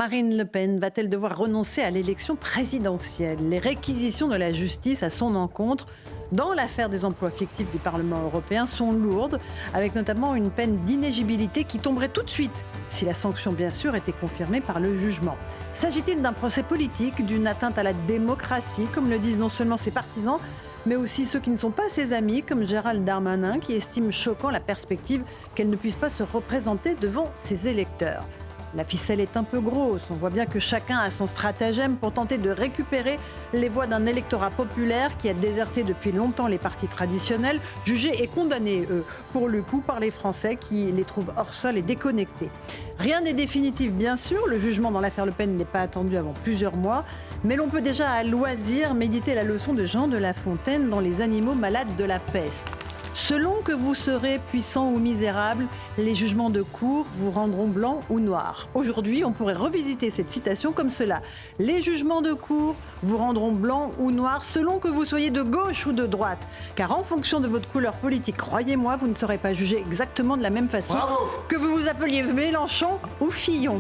Marine Le Pen va-t-elle devoir renoncer à l'élection présidentielle? Les réquisitions de la justice à son encontre dans l'affaire des emplois fictifs du Parlement européen sont lourdes, avec notamment une peine d'inéligibilité qui tomberait tout de suite, si la sanction bien sûr était confirmée par le jugement. S'agit-il d'un procès politique, d'une atteinte à la démocratie, comme le disent non seulement ses partisans, mais aussi ceux qui ne sont pas ses amis, comme Gérald Darmanin, qui estime choquant la perspective qu'elle ne puisse pas se représenter devant ses électeurs? La ficelle est un peu grosse, on voit bien que chacun a son stratagème pour tenter de récupérer les voix d'un électorat populaire qui a déserté depuis longtemps les partis traditionnels, jugés et condamnés, pour le coup, par les Français qui les trouvent hors sol et déconnectés. Rien n'est définitif, bien sûr, le jugement dans l'affaire Le Pen n'est pas attendu avant plusieurs mois, mais l'on peut déjà à loisir méditer la leçon de Jean de La Fontaine dans Les animaux malades de la peste. Selon que vous serez puissant ou misérable, les jugements de cour vous rendront blanc ou noir. Aujourd'hui, on pourrait revisiter cette citation comme cela. Les jugements de cour vous rendront blanc ou noir selon que vous soyez de gauche ou de droite. Car en fonction de votre couleur politique, croyez-moi, vous ne serez pas jugé exactement de la même façon. Bravo. Que vous vous appeliez Mélenchon ou Fillon.